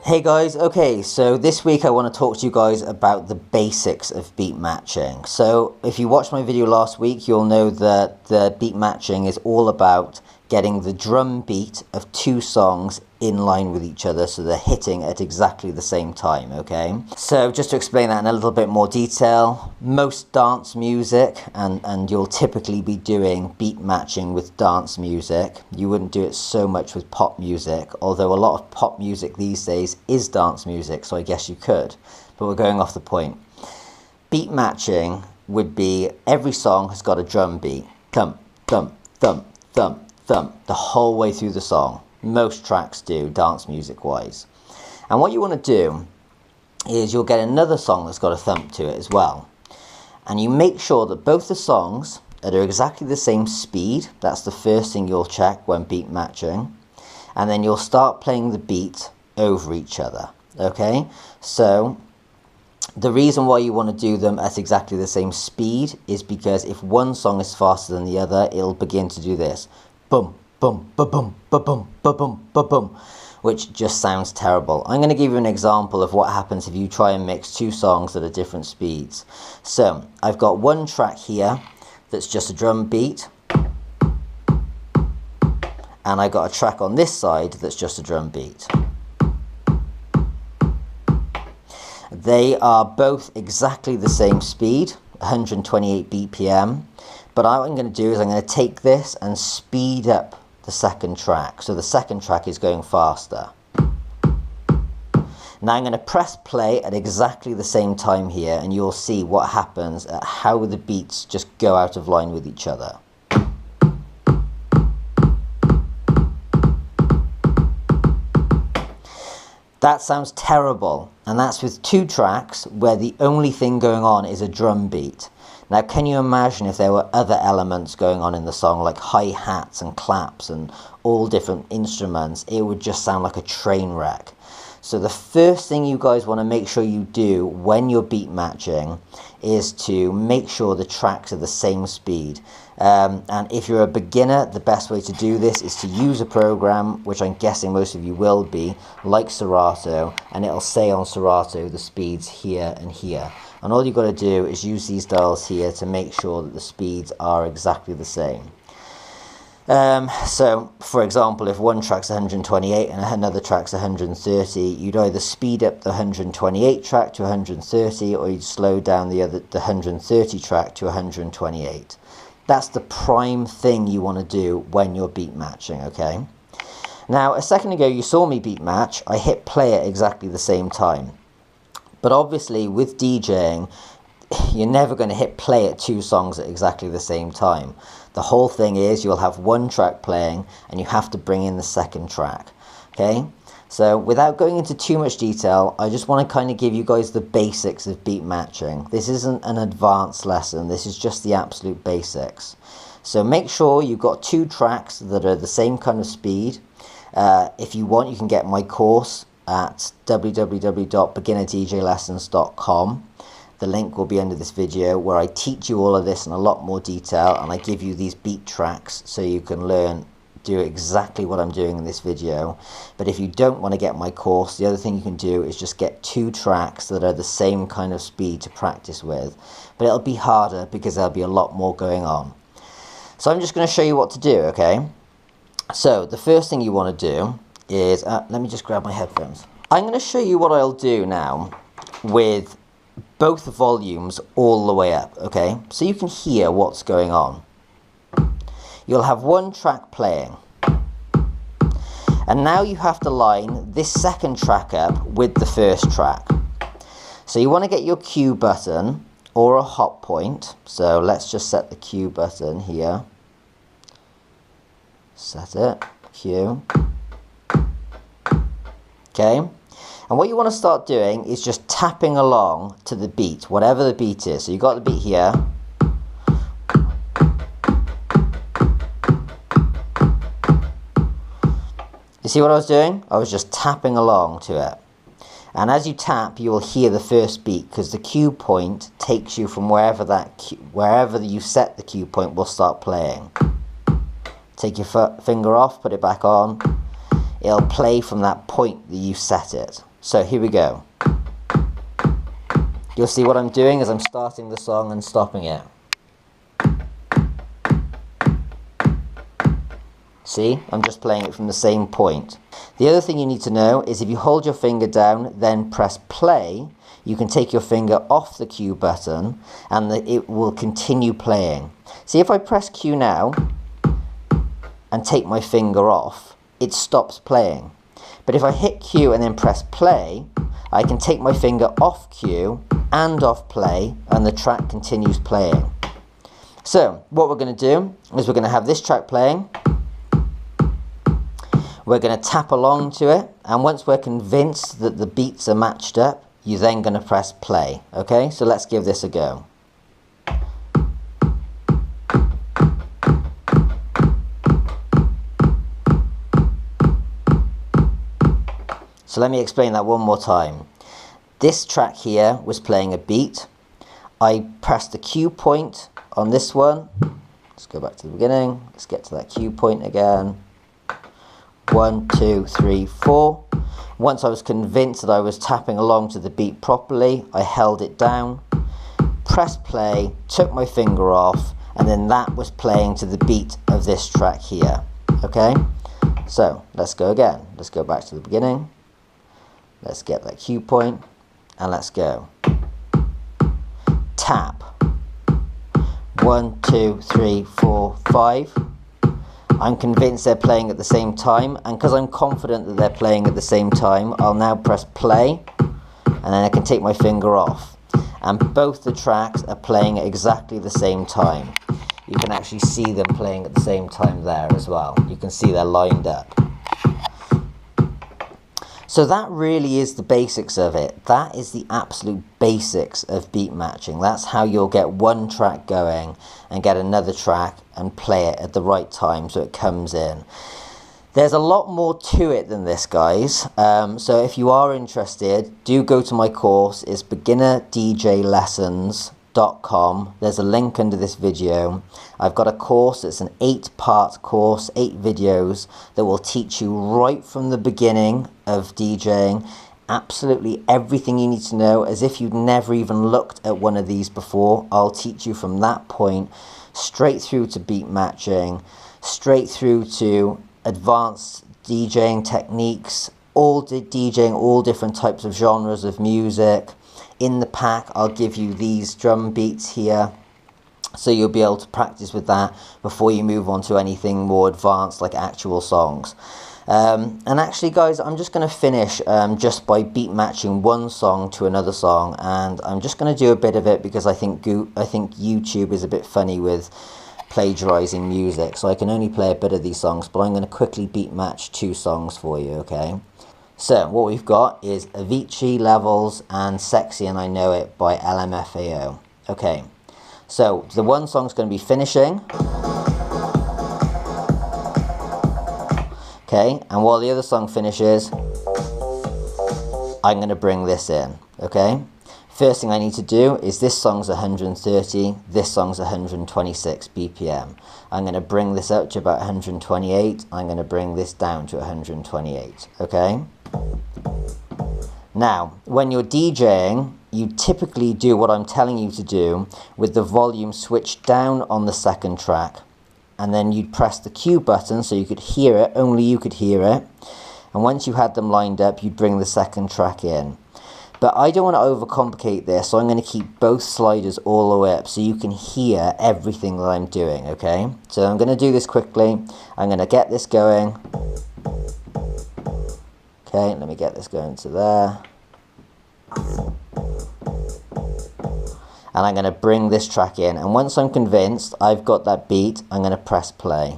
Hey guys, okay, so this week I want to talk to you guys about the basics of beat matching. So if you watched my video last week, you'll know that the beat matching is all about getting the drum beat of two songs in line with each other so they're hitting at exactly the same time, okay? So just to explain that in a little bit more detail, most dance music, and you'll typically be doing beat matching with dance music. You wouldn't do it so much with pop music, although a lot of pop music these days is dance music, so I guess you could, but we're going off the point. Beat matching would be every song has got a drum beat. Thump, thump, thump, thump, thump, the whole way through the song. Most tracks do, dance music wise. And what you want to do is you'll get another song that's got a thump to it as well. And you make sure that both the songs are exactly the same speed. That's the first thing you'll check when beat matching. And then you'll start playing the beat over each other. Okay? So the reason why you want to do them at exactly the same speed is because if one song is faster than the other, it'll begin to do this. Boom, boom, ba-boom, ba-boom, ba-boom, ba-boom, which just sounds terrible. I'm going to give you an example of what happens if you try and mix two songs that are different speeds. So I've got one track here that's just a drum beat, and I got a track on this side that's just a drum beat. They are both exactly the same speed, 128 BPM. But what I'm going to do is I'm going to take this and speed up the second track. So the second track is going faster. Now I'm going to press play at exactly the same time here, and you'll see what happens at how the beats just go out of line with each other. That sounds terrible, and that's with two tracks where the only thing going on is a drum beat. Now, can you imagine if there were other elements going on in the song, like hi-hats and claps and all different instruments? It would just sound like a train wreck. So the first thing you guys want to make sure you do when you're beat matching is to make sure the tracks are the same speed. And if you're a beginner, the best way to do this is to use a program, which I'm guessing most of you will be, like Serato, and it'll say on Serato the speeds here and here. And all you've got to do is use these dials here to make sure that the speeds are exactly the same. So, for example, if one track's 128 and another track's 130, you'd either speed up the 128 track to 130, or you'd slow down the 130 track to 128. That's the prime thing you want to do when you're beat matching, okay? Now, a second ago you saw me beat match. I hit play at exactly the same time. But obviously with DJing, you're never going to hit play at two songs at exactly the same time. The whole thing is you'll have one track playing and you have to bring in the second track, okay? So without going into too much detail, I just want to kind of give you guys the basics of beat matching. This isn't an advanced lesson, this is just the absolute basics. So make sure you've got two tracks that are the same kind of speed. If you want, you can get my course at www.beginnerdjlessons.com. The link will be under this video, where I teach you all of this in a lot more detail, and I give you these beat tracks so you can do exactly what I'm doing in this video. But if you don't want to get my course, the other thing you can do is just get two tracks that are the same kind of speed to practice with. But it'll be harder because there'll be a lot more going on. So I'm just going to show you what to do, okay? So the first thing you want to do is, let me just grab my headphones. I'm going to show you what I'll do now with both volumes all the way up, okay? So you can hear what's going on. You'll have one track playing. And now you have to line this second track up with the first track. So you want to get your Q button or a hot point. So let's just set the Q button here. Set it, Q. Okay, and what you want to start doing is just tapping along to the beat, whatever the beat is. So you got the beat here. You see what I was doing? I was just tapping along to it. And as you tap, you will hear the first beat, because the cue point takes you from wherever you set the cue point will start playing. Take your finger off, put it back on. It'll play from that point that you set it. So here we go. You'll see what I'm doing is I'm starting the song and stopping it. See, I'm just playing it from the same point. The other thing you need to know is if you hold your finger down, then press play, you can take your finger off the Q button and it will continue playing. See, if I press Q now and take my finger off, it stops playing. But if I hit Q and then press play, I can take my finger off Q and off play and the track continues playing. So what we're going to do is we're going to have this track playing. We're going to tap along to it, and once we're convinced that the beats are matched up, you're then going to press play. Okay, so let's give this a go. So let me explain that one more time. This track here was playing a beat. I pressed the Q point on this one. Let's go back to the beginning. Let's get to that Q point again. 1, 2, 3, 4. Once I was convinced that I was tapping along to the beat properly, I held it down, pressed play, took my finger off, and then that was playing to the beat of this track here. Okay? So, let's go again. Let's go back to the beginning. Let's get that Q point, and let's go. Tap. 1, 2, 3, 4, 5. I'm convinced they're playing at the same time, and because I'm confident that they're playing at the same time, I'll now press play, and then I can take my finger off. And both the tracks are playing at exactly the same time. You can actually see them playing at the same time there as well. You can see they're lined up. So that really is the basics of it. That is the absolute basics of beat matching. That's how you'll get one track going and get another track and play it at the right time so it comes in. There's a lot more to it than this, guys. So if you are interested, do go to my course. It's beginnerdjlessons.com. There's a link under this video. I've got a course. It's an 8-part course, 8 videos that will teach you right from the beginning of DJing absolutely everything you need to know, as if you'd never even looked at one of these before. I'll teach you from that point straight through to beat matching, straight through to advanced DJing techniques, all DJing all different types of genres of music. In the pack I'll give you these drum beats here, so you'll be able to practice with that before you move on to anything more advanced like actual songs. And actually, guys, I'm just going to finish just by beat matching one song to another song, and I'm just going to do a bit of it because I think YouTube is a bit funny with plagiarizing music, so I can only play a bit of these songs, but I'm going to quickly beat match 2 songs for you, okay? So what we've got is Avicii, Levels, and Sexy and I Know It by LMFAO. Okay, so the one song's going to be Finishing. Okay, and while the other song finishes, I'm going to bring this in, okay? First thing I need to do is this song's 130, this song's 126 BPM. I'm going to bring this up to about 128, I'm going to bring this down to 128, okay? Now, when you're DJing, you typically do what I'm telling you to do with the volume switched down on the second track. And then you'd press the Q button so you could hear it, only you could hear it. And once you had them lined up, you'd bring the second track in. But I don't want to overcomplicate this, so I'm going to keep both sliders all the way up so you can hear everything that I'm doing, okay? So I'm going to do this quickly. I'm going to get this going. Okay, let me get this going to there. And I'm going to bring this track in, and once I'm convinced I've got that beat, I'm going to press play.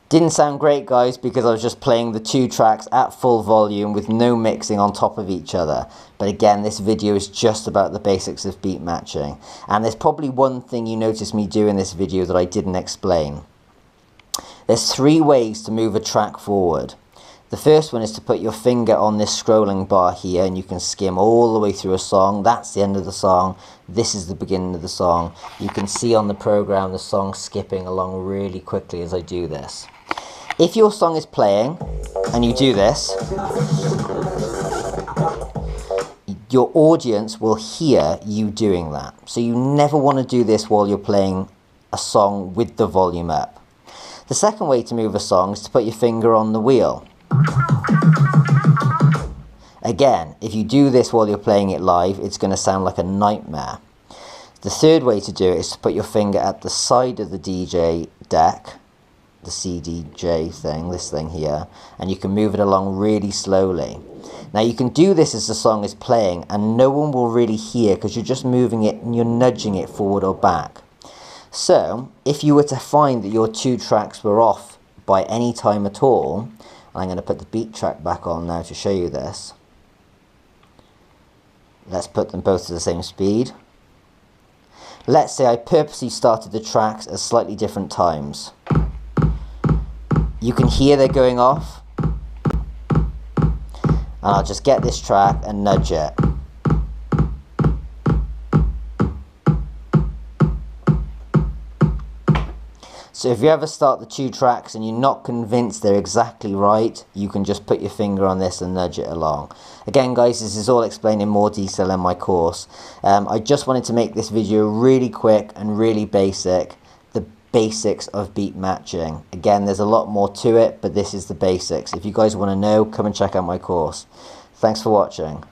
Didn't sound great, guys, because I was just playing the 2 tracks at full volume with no mixing on top of each other. But again, this video is just about the basics of beat matching. And there's probably one thing you noticed me do in this video that I didn't explain. There's 3 ways to move a track forward. The first one is to put your finger on this scrolling bar here, and you can skim all the way through a song. That's the end of the song. This is the beginning of the song. You can see on the program the song skipping along really quickly as I do this. If your song is playing and you do this, your audience will hear you doing that. So you never want to do this while you're playing a song with the volume up. The second way to move a song is to put your finger on the wheel. Again, if you do this while you're playing it live, it's going to sound like a nightmare. The third way to do it is to put your finger at the side of the DJ deck, the CDJ thing, this thing here, and you can move it along really slowly. Now you can do this as the song is playing and no one will really hear because you're just moving it and you're nudging it forward or back. So if you were to find that your two tracks were off by any time at all, I'm going to put the beat track back on now to show you this. Let's put them both to the same speed. Let's say I purposely started the tracks at slightly different times. You can hear they're going off. And I'll just get this track and nudge it. So if you ever start the two tracks and you're not convinced they're exactly right, you can just put your finger on this and nudge it along. Again guys, this is all explained in more detail in my course. I just wanted to make this video really quick and really basic. The basics of beat matching. Again, there's a lot more to it, but this is the basics. If you guys want to know, come and check out my course. Thanks for watching.